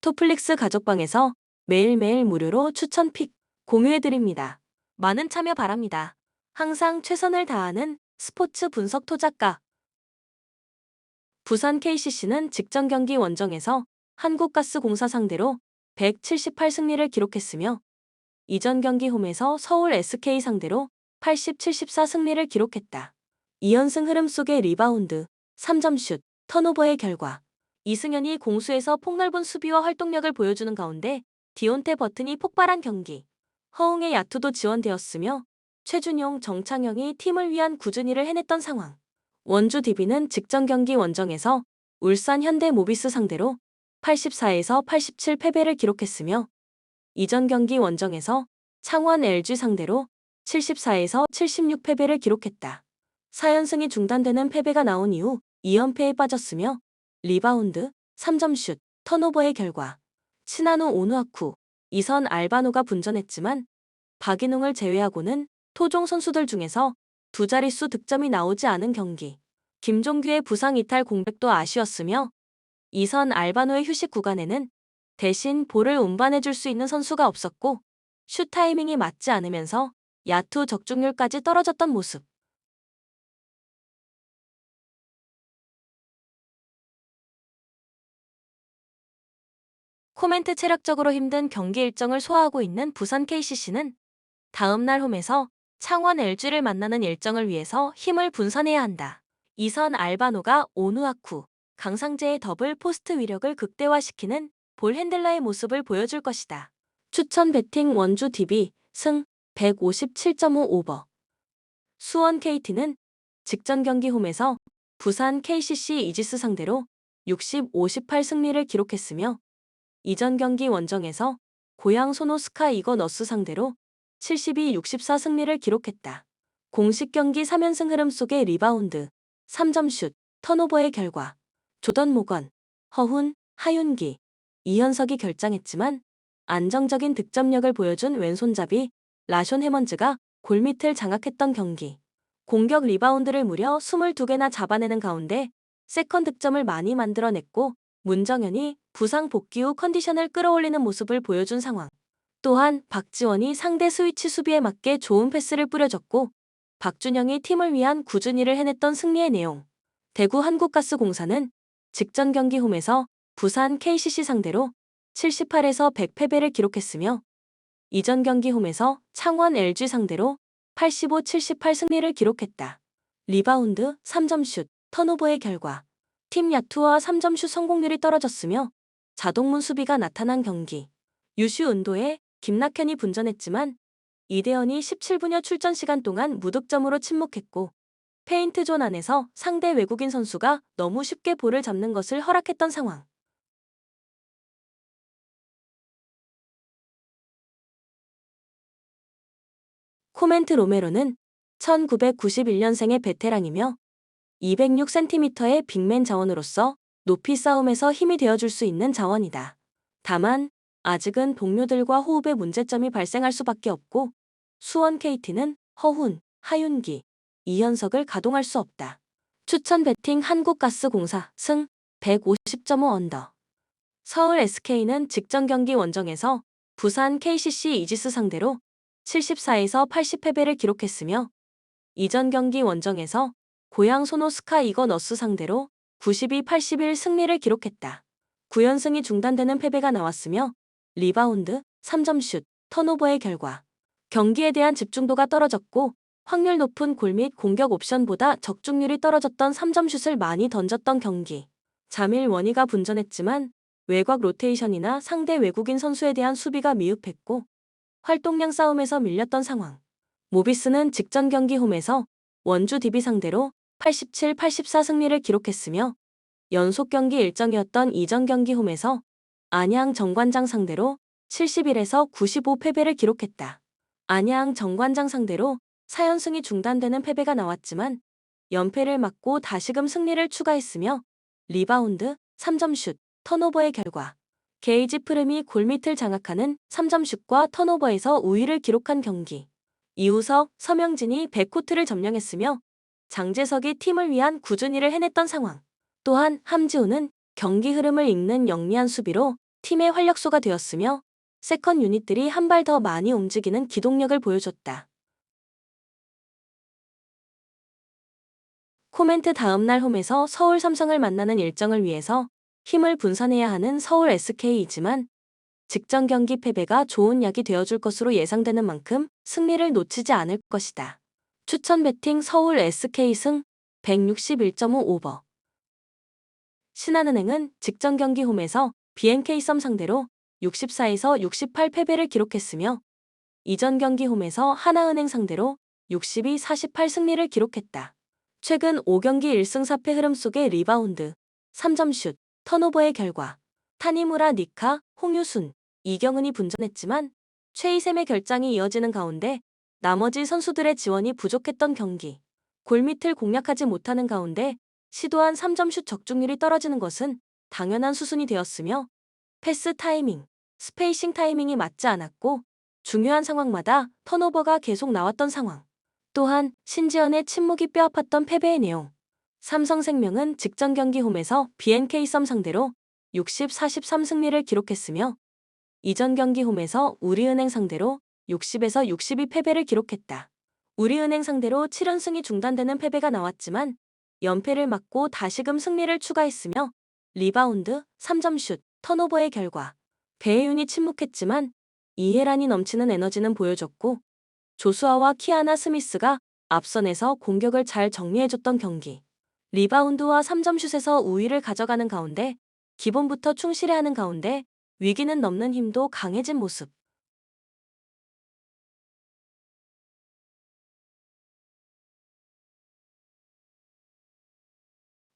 토플릭스 가족방에서 매일매일 무료로 추천 픽 공유해드립니다. 많은 참여 바랍니다. 항상 최선을 다하는 스포츠 분석 토작가. 부산 KCC는 직전 경기 원정에서 한국가스공사 상대로 178승리를 기록했으며 이전 경기 홈에서 서울 SK 상대로 80-74승리를 기록했다. 2연승 흐름 속의 리바운드, 3점슛, 턴오버의 결과 이승현이 공수에서 폭넓은 수비와 활동력을 보여주는 가운데 디온테 버튼이 폭발한 경기. 허웅의 야투도 지원되었으며 최준용, 정창영이 팀을 위한 꾸준히를 해냈던 상황. 원주 DB는 직전 경기 원정에서 울산 현대모비스 상대로 84에서 87 패배를 기록했으며 이전 경기 원정에서 창원 LG 상대로 74에서 76 패배를 기록했다. 4연승이 중단되는 패배가 나온 이후 2연패에 빠졌으며 리바운드, 3점슛, 턴오버의 결과 신한우 오누아쿠, 이선 알바노가 분전했지만 박인웅을 제외하고는 토종 선수들 중에서 두 자릿수 득점이 나오지 않은 경기. 김종규의 부상 이탈 공백도 아쉬웠으며 이선 알바노의 휴식 구간에는 대신 볼을 운반해줄 수 있는 선수가 없었고 슛 타이밍이 맞지 않으면서 야투 적중률까지 떨어졌던 모습. 코멘트 체력적으로 힘든 경기 일정을 소화하고 있는 부산 KCC는 다음 날 홈에서 창원 LG를 만나는 일정을 위해서 힘을 분산해야 한다. 이선 알바노가 오누아쿠, 강상재의 더블 포스트 위력을 극대화시키는 볼 핸들러의 모습을 보여줄 것이다. 추천 배팅 원주 DB 승 157.5 오버. 수원 KT는 직전 경기 홈에서 부산 KCC 이지스 상대로 60-58 승리를 기록했으며 이전 경기 원정에서 고양 소노스카 이거너스 상대로 72-64 승리를 기록했다. 공식 경기 3연승 흐름 속의 리바운드, 3점슛, 턴오버의 결과 조던 모건, 허훈, 하윤기, 이현석이 결장했지만 안정적인 득점력을 보여준 왼손잡이 라숀 해먼즈가 골밑을 장악했던 경기. 공격 리바운드를 무려 22개나 잡아내는 가운데 세컨 득점을 많이 만들어냈고 문정현이 부상 복귀 후 컨디션을 끌어올리는 모습을 보여준 상황. 또한 박지원이 상대 스위치 수비에 맞게 좋은 패스를 뿌려줬고 박준영이 팀을 위한 꾸준히를 해냈던 승리의 내용. 대구 한국가스공사는 직전 경기 홈에서 부산 KCC 상대로 78에서 100 패배를 기록했으며 이전 경기 홈에서 창원 LG 상대로 85-78 승리를 기록했다. 리바운드, 3점슛, 턴오버의 결과 팀 야투와 3점슛 성공률이 떨어졌으며 자동문 수비가 나타난 경기. 유슈 은도에 김낙현이 분전했지만 이대현이 17분여 출전 시간 동안 무득점으로 침묵했고 페인트존 안에서 상대 외국인 선수가 너무 쉽게 볼을 잡는 것을 허락했던 상황. 코멘트 로메로는 1991년생의 베테랑이며 206cm의 빅맨 자원으로서 높이 싸움에서 힘이 되어줄 수 있는 자원이다. 다만 아직은 동료들과 호흡에 문제점이 발생할 수밖에 없고 수원 KT는 허훈, 하윤기, 이현석을 가동할 수 없다. 추천 배팅 한국가스공사 승 150.5 언더. 서울 SK는 직전 경기 원정에서 부산 KCC 이지스 상대로 74에서 80 패배를 기록했으며 이전 경기 원정에서 고양 소노스카 이거너스 상대로 92-81 승리를 기록했다. 9연승이 중단되는 패배가 나왔으며 리바운드, 3점슛, 턴오버의 결과 경기에 대한 집중도가 떨어졌고 확률 높은 골 및 공격 옵션보다 적중률이 떨어졌던 3점슛을 많이 던졌던 경기. 자밀 원희가 분전했지만 외곽 로테이션이나 상대 외국인 선수에 대한 수비가 미흡했고 활동량 싸움에서 밀렸던 상황. 모비스는 직전 경기 홈에서 원주 DB 상대로 87-84 승리를 기록했으며 연속 경기 일정이었던 이전 경기 홈에서 안양 정관장 상대로 71에서 95 패배를 기록했다. 안양 정관장 상대로 4연승이 중단되는 패배가 나왔지만 연패를 막고 다시금 승리를 추가했으며 리바운드, 3점슛, 턴오버의 결과 게이지 프름이 골밑을 장악하는 3점슛과 턴오버에서 우위를 기록한 경기. 이우석, 서명진이 백코트를 점령했으며 장재석이 팀을 위한 꾸준히를 해냈던 상황. 또한 함지호는 경기 흐름을 읽는 영리한 수비로 팀의 활력소가 되었으며 세컨 유닛들이 한 발 더 많이 움직이는 기동력을 보여줬다. 코멘트 다음날 홈에서 서울 삼성을 만나는 일정을 위해서 힘을 분산해야 하는 서울 SK이지만 직전 경기 패배가 좋은 약이 되어줄 것으로 예상되는 만큼 승리를 놓치지 않을 것이다. 추천 배팅 서울 SK 승 161.5 오버. 신한은행은 직전 경기 홈에서 BNK썸 상대로 64에서 68 패배를 기록했으며 이전 경기 홈에서 하나은행 상대로 62-48 승리를 기록했다. 최근 5경기 1승 4패 흐름 속의 리바운드, 3점슛, 턴오버의 결과 타니무라 니카, 홍유순, 이경은이 분전했지만 최이샘의 결장이 이어지는 가운데 나머지 선수들의 지원이 부족했던 경기. 골밑을 공략하지 못하는 가운데 시도한 3점슛 적중률이 떨어지는 것은 당연한 수순이 되었으며 패스 타이밍, 스페이싱 타이밍이 맞지 않았고 중요한 상황마다 턴오버가 계속 나왔던 상황. 또한 신지연의 침묵이 뼈아팠던 패배의 내용. 삼성생명은 직전 경기 홈에서 BNK썸 상대로 60-43 승리를 기록했으며 이전 경기 홈에서 우리은행 상대로 60에서 62 패배를 기록했다. 우리은행 상대로 7연승이 중단되는 패배가 나왔지만 연패를 막고 다시금 승리를 추가했으며 리바운드, 3점슛, 턴오버의 결과 배혜윤이 침묵했지만 이해란이 넘치는 에너지는 보여줬고 조수아와 키아나 스미스가 앞선에서 공격을 잘 정리해줬던 경기. 리바운드와 3점슛에서 우위를 가져가는 가운데 기본부터 충실해하는 가운데 위기는 넘는 힘도 강해진 모습.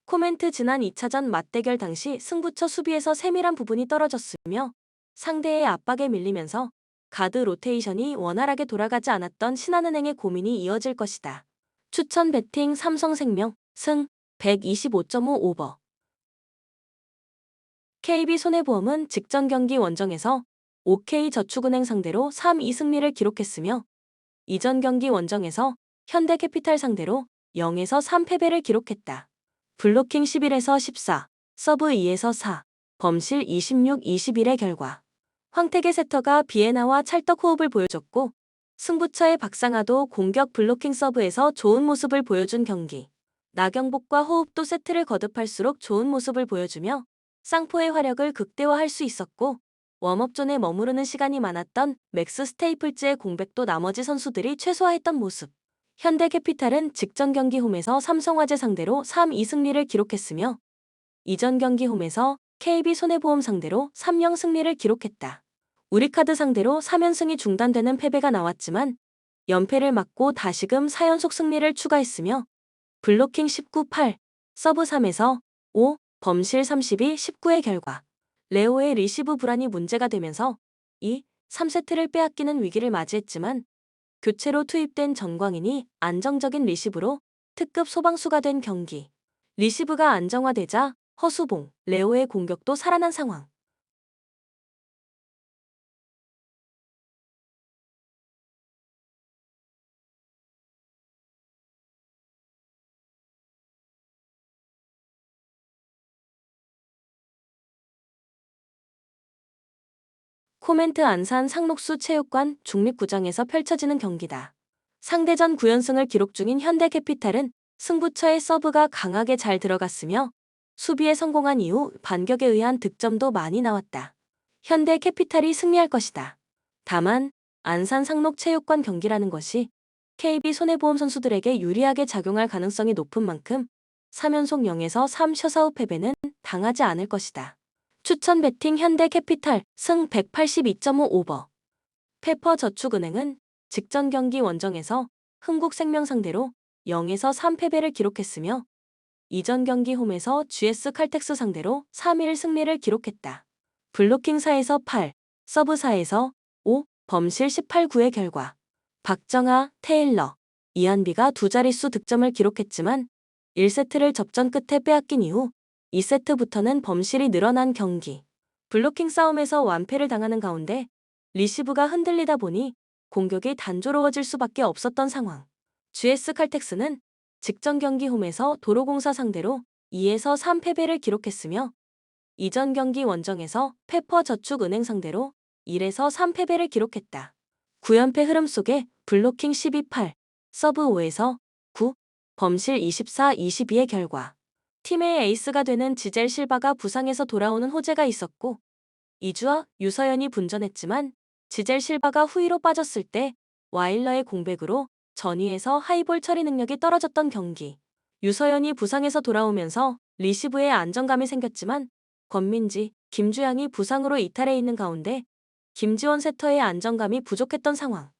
코멘트 지난 2차전 맞대결 당시 승부처 수비에서 세밀한 부분이 떨어졌으며 상대의 압박에 밀리면서 가드 로테이션이 원활하게 돌아가지 않았던 신한은행의 고민이 이어질 것이다. 추천 배팅 삼성생명 승 125.5 오버. KB손해보험은 직전 경기 원정에서 OK저축은행 상대로 3-2 승리를 기록했으며 이전 경기 원정에서 현대캐피탈 상대로 0에서 3 패배를 기록했다. 블로킹 11에서 14, 서브 2에서 4, 범실 26-21의 결과 황태계 세터가 비에나와 찰떡 호흡을 보여줬고 승부처의 박상아도 공격 블로킹 서브에서 좋은 모습을 보여준 경기. 나경복과 호흡도 세트를 거듭할수록 좋은 모습을 보여주며 쌍포의 화력을 극대화할 수 있었고 웜업존에 머무르는 시간이 많았던 맥스 스테이플즈의 공백도 나머지 선수들이 최소화했던 모습. 현대캐피탈은 직전 경기 홈에서 삼성화재 상대로 3-2 승리를 기록했으며 이전 경기 홈에서 KB손해보험 상대로 3-0 승리를 기록했다. 우리카드 상대로 3연승이 중단되는 패배가 나왔지만 연패를 막고 다시금 4연속 승리를 추가했으며 블로킹 19-8, 서브 3에서 5, 범실 32-19의 결과 레오의 리시브 불안이 문제가 되면서 2, 3세트를 빼앗기는 위기를 맞이했지만 교체로 투입된 전광인이 안정적인 리시브로 특급 소방수가 된 경기. 리시브가 안정화되자 허수봉, 레오의 공격도 살아난 상황. 코멘트 안산 상록수 체육관 중립구장에서 펼쳐지는 경기다. 상대전 9연승을 기록 중인 현대캐피탈은 승부처의 서브가 강하게 잘 들어갔으며 수비에 성공한 이후 반격에 의한 득점도 많이 나왔다. 현대캐피탈이 승리할 것이다. 다만 안산 상록체육관 경기라는 것이 KB손해보험 선수들에게 유리하게 작용할 가능성이 높은 만큼 3연속 0에서 3 셔사웃 패배는 당하지 않을 것이다. 추천 배팅 현대캐피탈 승 182.5 오버. 페퍼저축은행은 직전 경기 원정에서 흥국생명 상대로 0에서 3 패배를 기록했으며 이전 경기 홈에서 GS칼텍스 상대로 3-1 승리를 기록했다. 블로킹 4에서 8, 서브 4에서 5, 범실 18-9의 결과 박정아, 테일러, 이한비가 두 자릿수 득점을 기록했지만 1세트를 접전 끝에 빼앗긴 이후 2세트부터는 범실이 늘어난 경기. 블로킹 싸움에서 완패를 당하는 가운데 리시브가 흔들리다 보니 공격이 단조로워질 수밖에 없었던 상황. GS칼텍스는 직전 경기 홈에서 도로공사 상대로 2에서 3 패배를 기록했으며 이전 경기 원정에서 페퍼저축은행 상대로 1에서 3패배를 기록했다. 9연패 흐름 속에 블로킹 12-8, 서브 5에서 9, 범실 24-22의 결과 팀의 에이스가 되는 지젤 실바가 부상에서 돌아오는 호재가 있었고 이주와 유서연이 분전했지만 지젤 실바가 후위로 빠졌을 때 와일러의 공백으로 전위에서 하이볼 처리 능력이 떨어졌던 경기. 유서연이 부상에서 돌아오면서 리시브에 안정감이 생겼지만 권민지, 김주양이 부상으로 이탈해 있는 가운데 김지원 세터의 안정감이 부족했던 상황.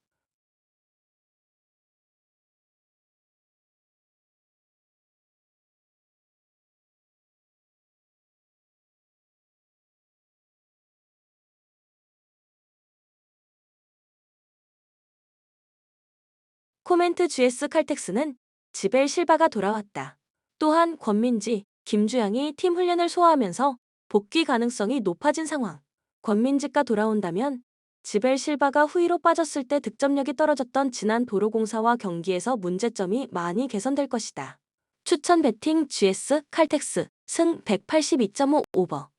코멘트 GS 칼텍스는 지벨 실바가 돌아왔다. 또한 권민지, 김주양이 팀 훈련을 소화하면서 복귀 가능성이 높아진 상황. 권민지가 돌아온다면 지벨 실바가 후위로 빠졌을 때 득점력이 떨어졌던 지난 도로공사와 경기에서 문제점이 많이 개선될 것이다. 추천 배팅 GS 칼텍스 승 182.5 오버.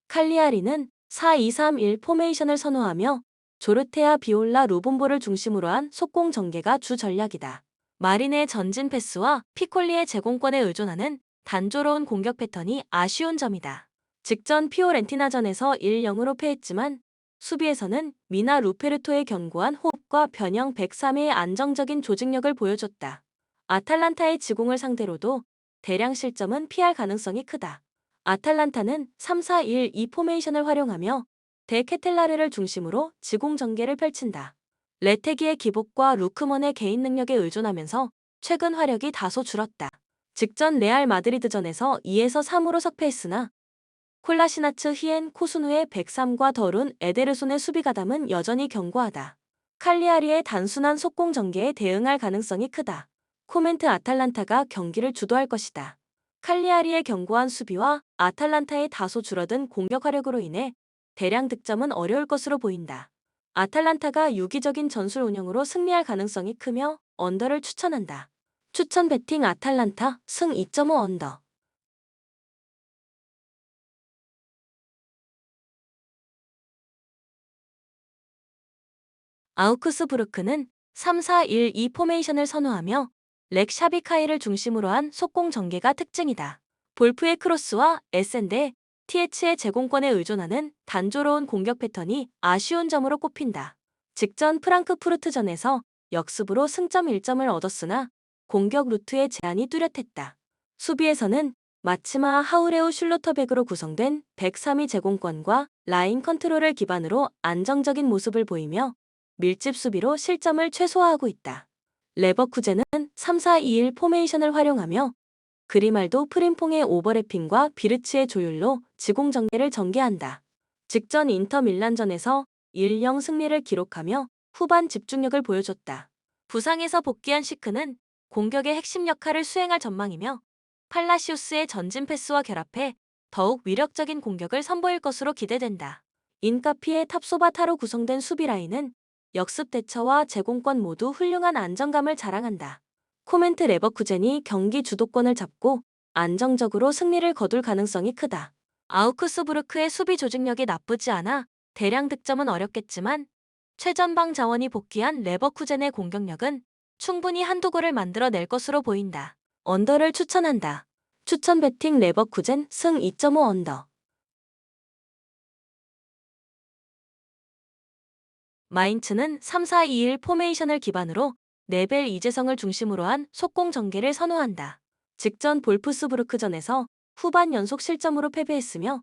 칼리아리는 4-2-3-1 포메이션을 선호하며 조르테아 비올라 루본보를 중심으로 한 속공 전개가 주 전략이다. 마린의 전진 패스와 피콜리의 제공권에 의존하는 단조로운 공격 패턴이 아쉬운 점이다. 직전 피오렌티나전에서 1-0으로 패했지만 수비에서는 미나 루페르토의 견고한 호흡과 변형 103의 안정적인 조직력을 보여줬다. 아탈란타의 지공을 상대로도 대량 실점은 피할 가능성이 크다. 아탈란타는 3-4-1-2 포메이션을 활용하며 데케텔라르를 중심으로 지공 전개를 펼친다. 레테기의 기복과 루크먼의 개인 능력에 의존하면서 최근 화력이 다소 줄었다. 직전 레알 마드리드전에서 2에서 3으로 석패했으나 콜라시나츠 히엔 코스누의 103과 더룬 에데르손의 수비 가담은 여전히 견고하다. 칼리아리의 단순한 속공 전개에 대응할 가능성이 크다. 코멘트 아탈란타가 경기를 주도할 것이다. 칼리아리의 견고한 수비와 아탈란타의 다소 줄어든 공격 화력으로 인해 대량 득점은 어려울 것으로 보인다. 아탈란타가 유기적인 전술 운영으로 승리할 가능성이 크며 언더를 추천한다. 추천 배팅 아탈란타 승 2.5 언더. 아우크스부르크는 3-4-1-2 포메이션을 선호하며 렉 샤비카이를 중심으로 한 속공 전개가 특징이다. 볼프의 크로스와 에센데 TH의 제공권에 의존하는 단조로운 공격 패턴이 아쉬운 점으로 꼽힌다. 직전 프랑크푸르트전에서 역습으로 승점 1점을 얻었으나 공격 루트의 제한이 뚜렷했다. 수비에서는 마츠마 하우레우 슐로터백으로 구성된 103위 제공권과 라인 컨트롤을 기반으로 안정적인 모습을 보이며 밀집 수비로 실점을 최소화하고 있다. 레버쿠젠은 3-4-2-1 포메이션을 활용하며 그리말도 프림퐁의 오버래핑과 비르츠의 조율로 지공 전개를 전개한다. 직전 인터 밀란전에서 1-0 승리를 기록하며 후반 집중력을 보여줬다. 부상에서 복귀한 시크는 공격의 핵심 역할을 수행할 전망이며 팔라시우스의 전진 패스와 결합해 더욱 위력적인 공격을 선보일 것으로 기대된다. 인카피의 탑소바타로 구성된 수비 라인은 역습 대처와 제공권 모두 훌륭한 안정감을 자랑한다. 코멘트 레버쿠젠이 경기 주도권을 잡고 안정적으로 승리를 거둘 가능성이 크다. 아우크스부르크의 수비 조직력이 나쁘지 않아 대량 득점은 어렵겠지만 최전방 자원이 복귀한 레버쿠젠의 공격력은 충분히 한두 골을 만들어낼 것으로 보인다. 언더를 추천한다. 추천 배팅 레버쿠젠 승 2.5 언더. 마인츠는 3-4-2-1 포메이션을 기반으로 네벨 이재성을 중심으로 한 속공 전개를 선호한다. 직전 볼프스부르크전에서 후반 연속 실점으로 패배했으며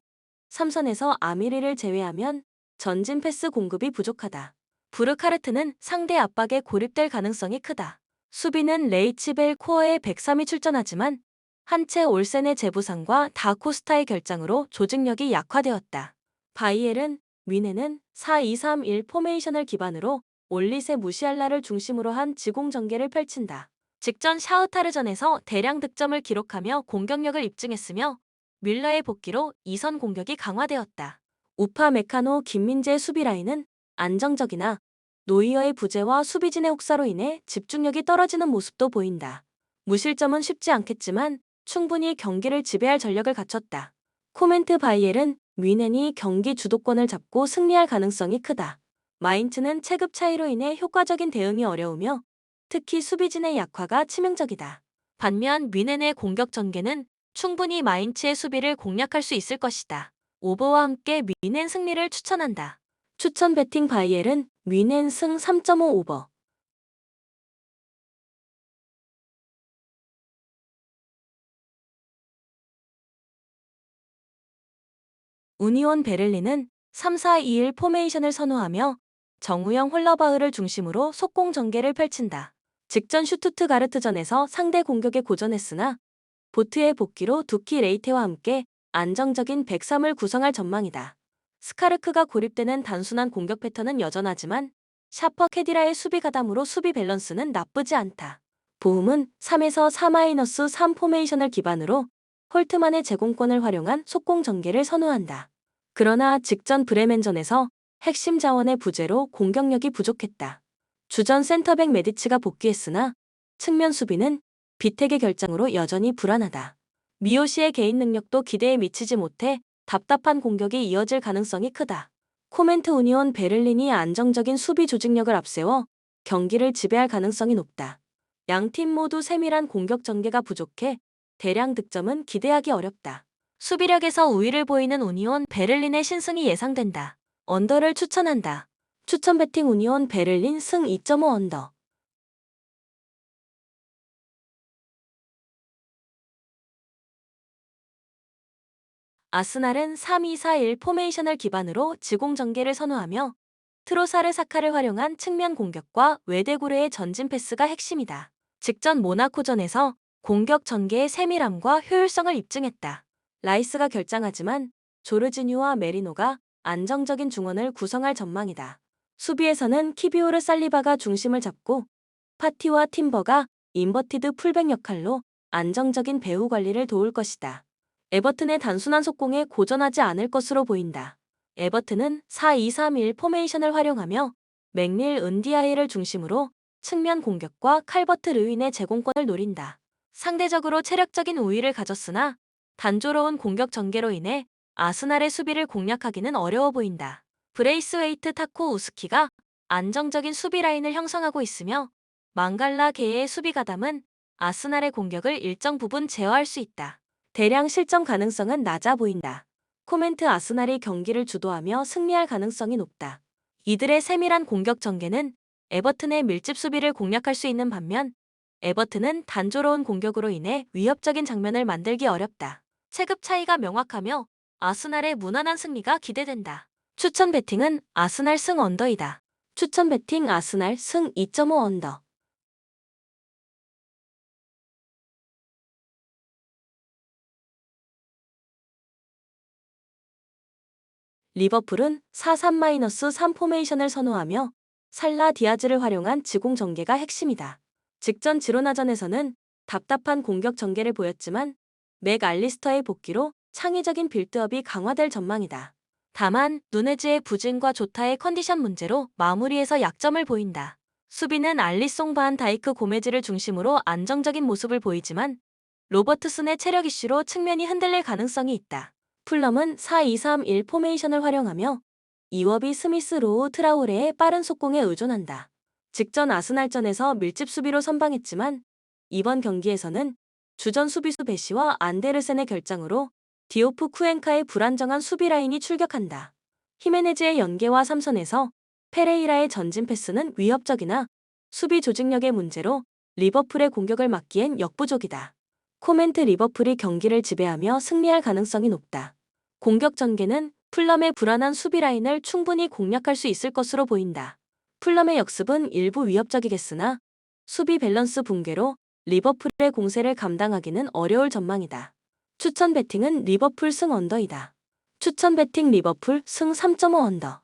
3선에서 아미리를 제외하면 전진 패스 공급이 부족하다. 부르카르트는 상대 압박에 고립될 가능성이 크다. 수비는 레이치벨 코어의 103이 출전하지만 한채 올센의 재부상과 다코스타의 결장으로 조직력이 약화되었다. 바이엘은 위네는 4-2-3-1 포메이션을 기반으로 올리세 무시알라를 중심으로 한 지공 전개를 펼친다. 직전 샤흐타르전에서 대량 득점을 기록하며 공격력을 입증했으며 뮬러의 복귀로 2선 공격이 강화되었다. 우파 메카노 김민재의 수비 라인은 안정적이나 노이어의 부재와 수비진의 혹사로 인해 집중력이 떨어지는 모습도 보인다. 무실점은 쉽지 않겠지만 충분히 경기를 지배할 전력을 갖췄다. 코멘트 바이엘은 뮌헨이 경기 주도권을 잡고 승리할 가능성이 크다. 마인츠는 체급 차이로 인해 효과적인 대응이 어려우며 특히 수비진의 약화가 치명적이다. 반면 뮌헨의 공격 전개는 충분히 마인츠의 수비를 공략할 수 있을 것이다. 오버와 함께 뮌헨 승리를 추천한다. 추천 베팅 바이엘은 뮌헨 승 3.5 오버. 우니온 베를린은 3-4-2-1 포메이션을 선호하며 정우영 홀러바흐를 중심으로 속공 전개를 펼친다. 직전 슈투트가르트전에서 상대 공격에 고전했으나 보트의 복귀로 두키 레이테와 함께 안정적인 103을 구성할 전망이다. 스카르크가 고립되는 단순한 공격 패턴은 여전하지만 샤퍼 캐디라의 수비 가담으로 수비 밸런스는 나쁘지 않다. 보움은 3에서 4-3 포메이션을 기반으로 홀트만의 제공권을 활용한 속공 전개를 선호한다. 그러나 직전 브레멘전에서 핵심 자원의 부재로 공격력이 부족했다. 주전 센터백 메디치가 복귀했으나 측면 수비는 비택의 결장으로 여전히 불안하다. 미오시의 개인 능력도 기대에 미치지 못해 답답한 공격이 이어질 가능성이 크다. 코멘트 우니온 베를린이 안정적인 수비 조직력을 앞세워 경기를 지배할 가능성이 높다. 양팀 모두 세밀한 공격 전개가 부족해 대량 득점은 기대하기 어렵다. 수비력에서 우위를 보이는 우니온 베를린의 신승이 예상된다. 언더를 추천한다. 추천 베팅 우니온 베를린 승 2.5 언더. 아스날은 3-2-4-1 포메이션을 기반으로 지공 전개를 선호하며 트로사르 사카를 활용한 측면 공격과 외대구르의 전진 패스가 핵심이다. 직전 모나코전에서 공격 전개의 세밀함과 효율성을 입증했다. 라이스가 결장하지만 조르지뉴와 메리노가 안정적인 중원을 구성할 전망이다. 수비에서는 키비오르 살리바가 중심을 잡고 파티와 팀버가 인버티드 풀백 역할로 안정적인 배후 관리를 도울 것이다. 에버튼의 단순한 속공에 고전하지 않을 것으로 보인다. 에버튼은 4-2-3-1 포메이션을 활용하며 맥릴 은디아이를 중심으로 측면 공격과 칼버트 르윈의 제공권을 노린다. 상대적으로 체력적인 우위를 가졌으나 단조로운 공격 전개로 인해 아스날의 수비를 공략하기는 어려워 보인다. 브레이스웨이트 타코 우스키가 안정적인 수비 라인을 형성하고 있으며 망갈라 게의 수비 가담은 아스날의 공격을 일정 부분 제어할 수 있다. 대량 실점 가능성은 낮아 보인다. 코멘트 아스날이 경기를 주도하며 승리할 가능성이 높다. 이들의 세밀한 공격 전개는 에버튼의 밀집 수비를 공략할 수 있는 반면 에버튼은 단조로운 공격으로 인해 위협적인 장면을 만들기 어렵다. 체급 차이가 명확하며 아스날의 무난한 승리가 기대된다. 추천 베팅은 아스날 승 언더이다. 추천 베팅 아스날 승 2.5 언더. 리버풀은 4-3-3 포메이션을 선호하며 살라 디아즈를 활용한 지공 전개가 핵심이다. 직전 지로나전에서는 답답한 공격 전개를 보였지만 맥 알리스터의 복귀로 창의적인 빌드업이 강화될 전망이다. 다만 누네즈의 부진과 조타의 컨디션 문제로 마무리에서 약점을 보인다. 수비는 알리송 반 다이크 고메즈를 중심으로 안정적인 모습을 보이지만 로버트슨의 체력 이슈로 측면이 흔들릴 가능성이 있다. 풀럼은 4-2-3-1 포메이션을 활용하며 이워비 스미스 로우 트라우레의 빠른 속공에 의존한다. 직전 아스날전에서 밀집 수비로 선방했지만 이번 경기에서는 주전 수비수 베시와 안데르센의 결장으로 디오프 쿠엔카의 불안정한 수비 라인이 출격한다. 히메네즈의 연계와 삼선에서 페레이라의 전진 패스는 위협적이나 수비 조직력의 문제로 리버풀의 공격을 막기엔 역부족이다. 코멘트 리버풀이 경기를 지배하며 승리할 가능성이 높다. 공격 전개는 풀럼의 불안한 수비 라인을 충분히 공략할 수 있을 것으로 보인다. 풀럼의 역습은 일부 위협적이겠으나 수비 밸런스 붕괴로 리버풀의 공세를 감당하기는 어려울 전망이다. 추천 베팅은 리버풀 승 언더이다. 추천 베팅 리버풀 승 3.5 언더.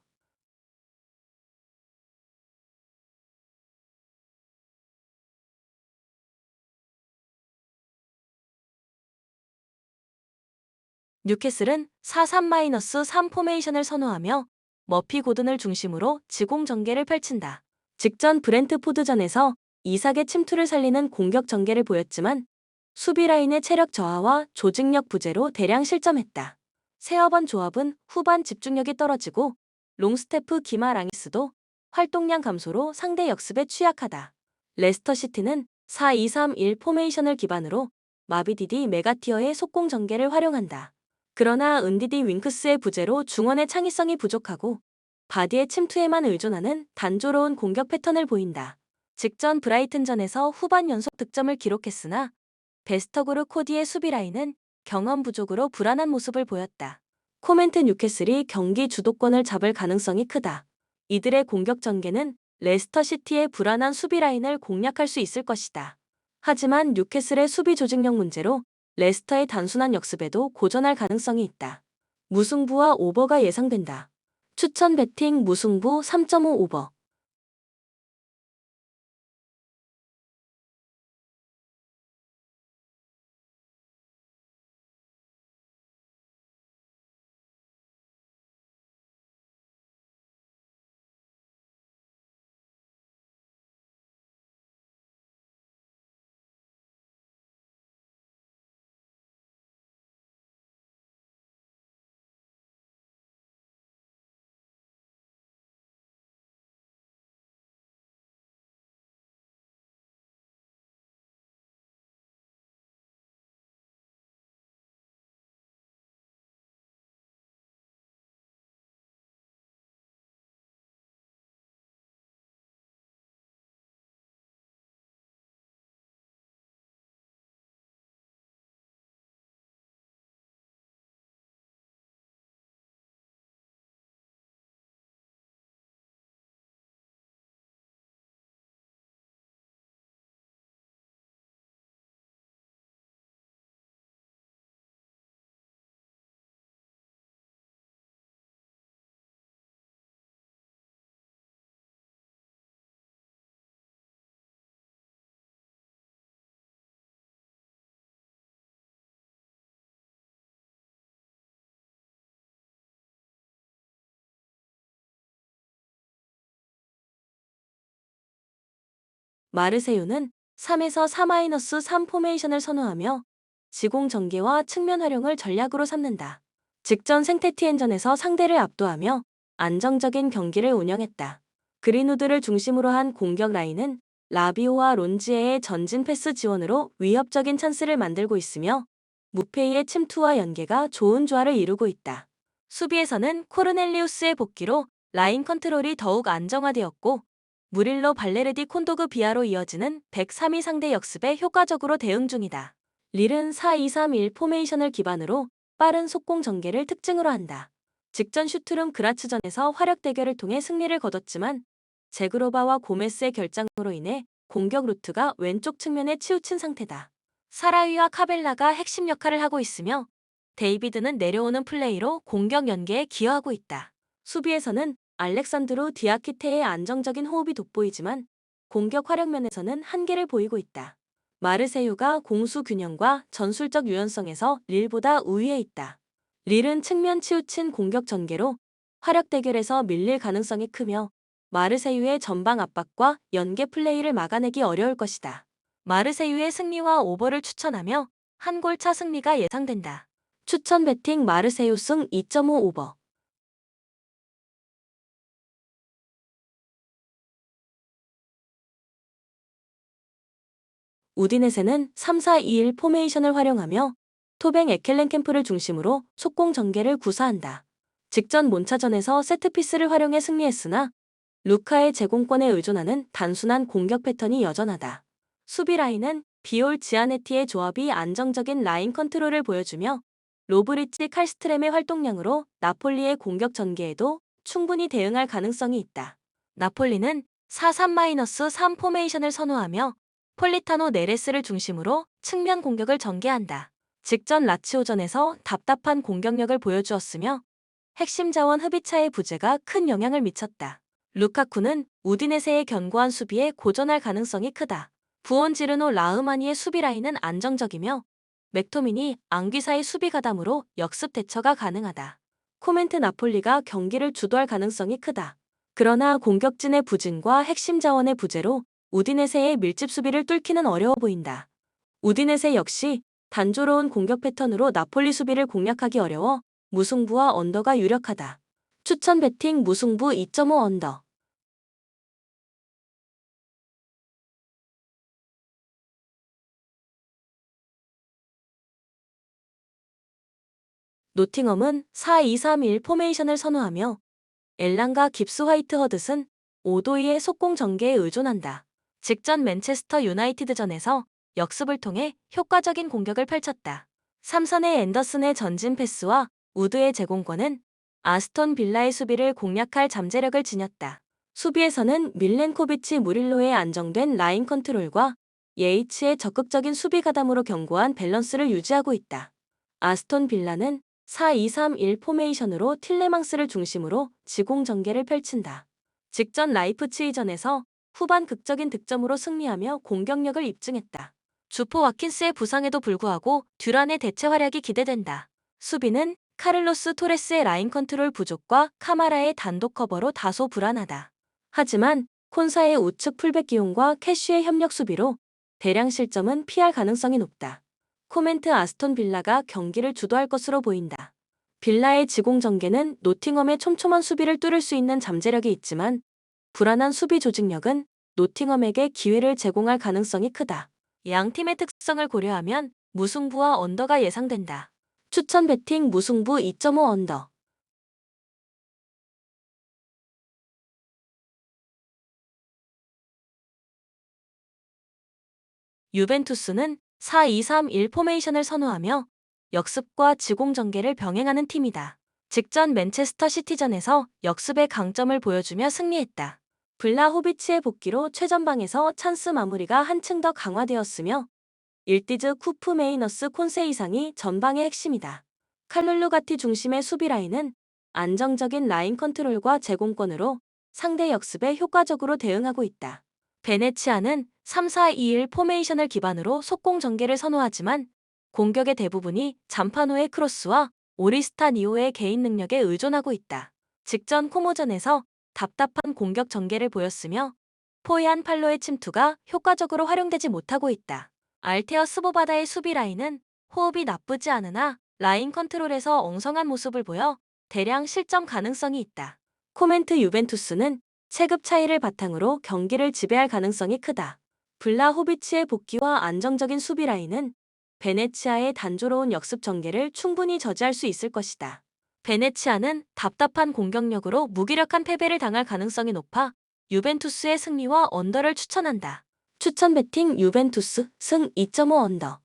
뉴캐슬은 4-3-3 포메이션을 선호하며 머피 고든을 중심으로 지공 전개를 펼친다. 직전 브렌트포드전에서 이삭의 침투를 살리는 공격 전개를 보였지만 수비 라인의 체력 저하와 조직력 부재로 대량 실점했다. 세어번 조합은 후반 집중력이 떨어지고 롱스테프 기마랑이스도 활동량 감소로 상대 역습에 취약하다. 레스터시티는 4-2-3-1 포메이션을 기반으로 마비디디 메가티어의 속공 전개를 활용한다. 그러나 은디디 윙크스의 부재로 중원의 창의성이 부족하고 바디의 침투에만 의존하는 단조로운 공격 패턴을 보인다. 직전 브라이튼전에서 후반 연속 득점을 기록했으나 베스터그루 코디의 수비 라인은 경험 부족으로 불안한 모습을 보였다. 코멘트 뉴캐슬이 경기 주도권을 잡을 가능성이 크다. 이들의 공격 전개는 레스터시티의 불안한 수비 라인을 공략할 수 있을 것이다. 하지만 뉴캐슬의 수비 조직력 문제로 레스터의 단순한 역습에도 고전할 가능성이 있다. 무승부와 오버가 예상된다. 추천 배팅 무승부 3.5 오버. 마르세유는 3에서 4-3 포메이션을 선호하며 지공 전개와 측면 활용을 전략으로 삼는다. 직전 생테티엔전에서 상대를 압도하며 안정적인 경기를 운영했다. 그린우드를 중심으로 한 공격 라인은 라비오와 론지에의 전진 패스 지원으로 위협적인 찬스를 만들고 있으며 무페이의 침투와 연계가 좋은 조화를 이루고 있다. 수비에서는 코르넬리우스의 복귀로 라인 컨트롤이 더욱 안정화되었고 무릴로 발레르디 콘도그 비아로 이어지는 103위 상대 역습에 효과적으로 대응 중이다. 릴은 4-2-3-1 포메이션을 기반으로 빠른 속공 전개를 특징으로 한다. 직전 슈투름 그라츠전에서 화력 대결을 통해 승리를 거뒀지만 제그로바와 고메스의 결장으로 인해 공격 루트가 왼쪽 측면에 치우친 상태다. 사라위와 카벨라가 핵심 역할을 하고 있으며 데이비드는 내려오는 플레이로 공격 연계에 기여하고 있다. 수비에서는 알렉산드로 디아키테의 안정적인 호흡이 돋보이지만 공격 활용면에서는 한계를 보이고 있다. 마르세유가 공수 균형과 전술적 유연성에서 릴보다 우위에 있다. 릴은 측면 치우친 공격 전개로 화력 대결에서 밀릴 가능성이 크며 마르세유의 전방 압박과 연계 플레이를 막아내기 어려울 것이다. 마르세유의 승리와 오버를 추천하며 한 골 차 승리가 예상된다. 추천 배팅 마르세유 승 2.5 오버. 우디네세는 3-4-2-1 포메이션을 활용하며 토뱅 에켈렌캠프를 중심으로 속공 전개를 구사한다. 직전 몬차전에서 세트피스를 활용해 승리했으나 루카의 제공권에 의존하는 단순한 공격 패턴이 여전하다. 수비 라인은 비올 지아네티의 조합이 안정적인 라인 컨트롤을 보여주며 로브리치 칼스트렘의 활동량으로 나폴리의 공격 전개에도 충분히 대응할 가능성이 있다. 나폴리는 4-3-3 포메이션을 선호하며 폴리타노 네레스를 중심으로 측면 공격을 전개한다. 직전 라치오전에서 답답한 공격력을 보여주었으며 핵심 자원 흡입차의 부재가 큰 영향을 미쳤다. 루카쿠는 우디네세의 견고한 수비에 고전할 가능성이 크다. 부온지르노 라흐마니의 수비 라인은 안정적이며 맥토민이 앙귀사의 수비 가담으로 역습 대처가 가능하다. 코멘트 나폴리가 경기를 주도할 가능성이 크다. 그러나 공격진의 부진과 핵심 자원의 부재로 우디네세의 밀집 수비를 뚫기는 어려워 보인다. 우디네세 역시 단조로운 공격 패턴으로 나폴리 수비를 공략하기 어려워 무승부와 언더가 유력하다. 추천 배팅 무승부 2.5 언더. 노팅엄은 4-2-3-1 포메이션을 선호하며 엘란과 깁스 화이트 허드슨, 오도이의 속공 전개에 의존한다. 직전 맨체스터 유나이티드전에서 역습을 통해 효과적인 공격을 펼쳤다. 삼선의 앤더슨의 전진 패스와 우드의 제공권은 아스톤 빌라의 수비를 공략할 잠재력을 지녔다. 수비에서는 밀렌코비치 무릴로의 안정된 라인 컨트롤과 예이츠의 적극적인 수비 가담으로 견고한 밸런스를 유지하고 있다. 아스톤 빌라는 4-2-3-1 포메이션으로 틸레망스를 중심으로 지공 전개를 펼친다. 직전 라이프치히전에서 후반 극적인 득점으로 승리하며 공격력을 입증했다. 주포 와킨스의 부상에도 불구하고 듀란의 대체 활약이 기대된다. 수비는 카를로스 토레스의 라인 컨트롤 부족과 카마라의 단독 커버로 다소 불안하다. 하지만 콘사의 우측 풀백 기용과 캐쉬의 협력 수비로 대량 실점은 피할 가능성이 높다. 코멘트 아스톤 빌라가 경기를 주도할 것으로 보인다. 빌라의 지공 전개는 노팅엄의 촘촘한 수비를 뚫을 수 있는 잠재력이 있지만 불안한 수비 조직력은 노팅엄에게 기회를 제공할 가능성이 크다. 양 팀의 특성을 고려하면 무승부와 언더가 예상된다. 추천 배팅 무승부 2.5 언더. 유벤투스는 4-2-3-1 포메이션을 선호하며 역습과 지공 전개를 병행하는 팀이다. 직전 맨체스터 시티전에서 역습의 강점을 보여주며 승리했다. 블라호비치의 복귀로 최전방에서 찬스 마무리가 한층 더 강화되었으며 일디즈 쿠프 메이너스 콘세 이상이 전방의 핵심이다. 칼룰루가티 중심의 수비 라인은 안정적인 라인 컨트롤과 제공권으로 상대 역습에 효과적으로 대응하고 있다. 베네치아는 3-4-2-1 포메이션을 기반으로 속공 전개를 선호하지만 공격의 대부분이 잠파노의 크로스와 오리스타니오의 개인 능력에 의존하고 있다. 직전 코모전에서 답답한 공격 전개를 보였으며 포이안 팔로의 침투가 효과적으로 활용되지 못하고 있다. 알테어 스보바다의 수비 라인은 호흡이 나쁘지 않으나 라인 컨트롤에서 엉성한 모습을 보여 대량 실점 가능성이 있다. 코멘트 유벤투스는 체급 차이를 바탕으로 경기를 지배할 가능성이 크다. 블라호비치의 복귀와 안정적인 수비 라인은 베네치아의 단조로운 역습 전개를 충분히 저지할 수 있을 것이다. 베네치아는 답답한 공격력으로 무기력한 패배를 당할 가능성이 높아 유벤투스의 승리와 언더를 추천한다. 추천 배팅 유벤투스 승 2.5 언더.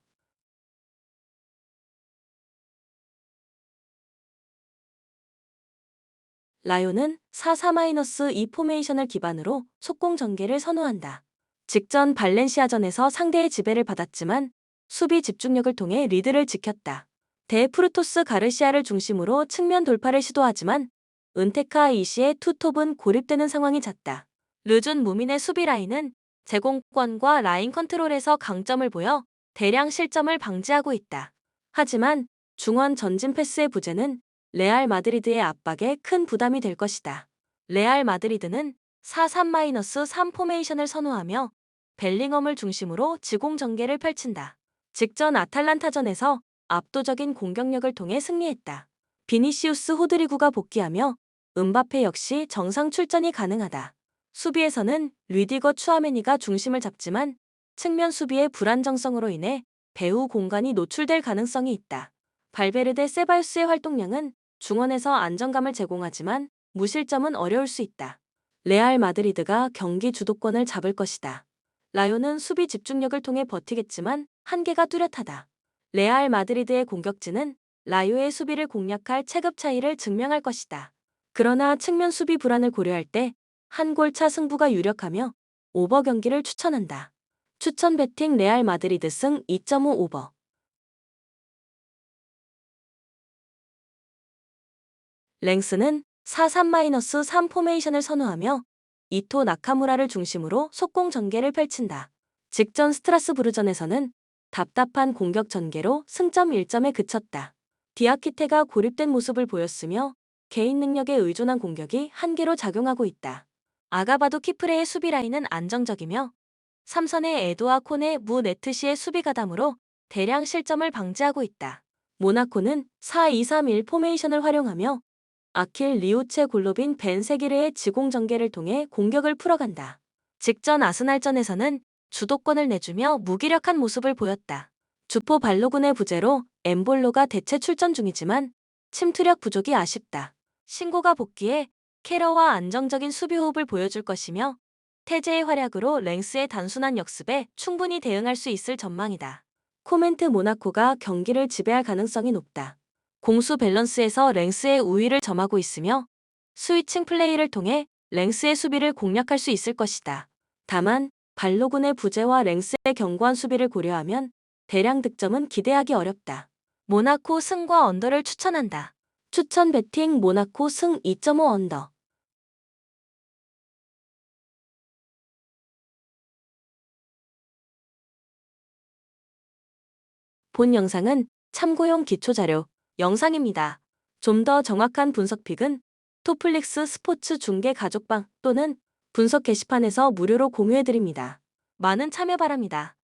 라요는 4-4-2 포메이션을 기반으로 속공 전개를 선호한다. 직전 발렌시아전에서 상대의 지배를 받았지만 수비 집중력을 통해 리드를 지켰다. 데 프루토스 가르시아를 중심으로 측면 돌파를 시도하지만 은테카 이시의 투톱은 고립되는 상황이 잦다. 르준 무민의 수비 라인은 제공권과 라인 컨트롤에서 강점을 보여 대량 실점을 방지하고 있다. 하지만 중원 전진 패스의 부재는 레알 마드리드의 압박에 큰 부담이 될 것이다. 레알 마드리드는 4-3-3 포메이션을 선호하며 벨링엄을 중심으로 지공 전개를 펼친다. 직전 아탈란타전에서 압도적인 공격력을 통해 승리했다. 비니시우스 호드리구가 복귀하며 음바페 역시 정상 출전이 가능하다. 수비에서는 르디거 추아메니가 중심을 잡지만 측면 수비의 불안정성으로 인해 배후 공간이 노출될 가능성이 있다. 발베르데 세바요스의 활동량은 중원에서 안정감을 제공하지만 무실점은 어려울 수 있다. 레알 마드리드가 경기 주도권을 잡을 것이다. 라요는 수비 집중력을 통해 버티겠지만 한계가 뚜렷하다. 레알 마드리드의 공격진은 라요의 수비를 공략할 체급 차이를 증명할 것이다. 그러나 측면 수비 불안을 고려할 때 한 골차 승부가 유력하며 오버 경기를 추천한다. 추천 배팅 레알 마드리드 승 2.5 오버. 랭스는 4-3-3 포메이션을 선호하며 이토 나카무라를 중심으로 속공 전개를 펼친다. 직전 스트라스부르전에서는 답답한 공격 전개로 승점 1점에 그쳤다. 디아키테가 고립된 모습을 보였으며 개인 능력에 의존한 공격이 한계로 작용하고 있다. 아가바도 키프레의 수비 라인은 안정적이며 삼선의 에드와 콘의 무 네트시의 수비 가담으로 대량 실점을 방지하고 있다. 모나코는 4-2-3-1 포메이션을 활용하며 아킬 리우체 골로빈 벤 세기르의 지공 전개를 통해 공격을 풀어간다. 직전 아스날전에서는 주도권을 내주며 무기력한 모습을 보였다. 주포 발로군의 부재로 엠볼로가 대체 출전 중이지만 침투력 부족이 아쉽다. 신고가 복귀해 캐러와 안정적인 수비 호흡을 보여줄 것이며 태제의 활약으로 랭스의 단순한 역습에 충분히 대응할 수 있을 전망이다. 코멘트 모나코가 경기를 지배할 가능성이 높다. 공수 밸런스에서 랭스의 우위를 점하고 있으며 스위칭 플레이를 통해 랭스의 수비를 공략할 수 있을 것이다. 다만 발로군의 부재와 랭스의 견고한 수비를 고려하면 대량 득점은 기대하기 어렵다. 모나코 승과 언더를 추천한다. 추천 배팅 모나코 승 2.5 언더. 본 영상은 참고용 기초자료 영상입니다. 좀 더 정확한 분석 픽은 토플릭스 스포츠 중계 가족방 또는 분석 게시판에서 무료로 공유해드립니다. 많은 참여 바랍니다.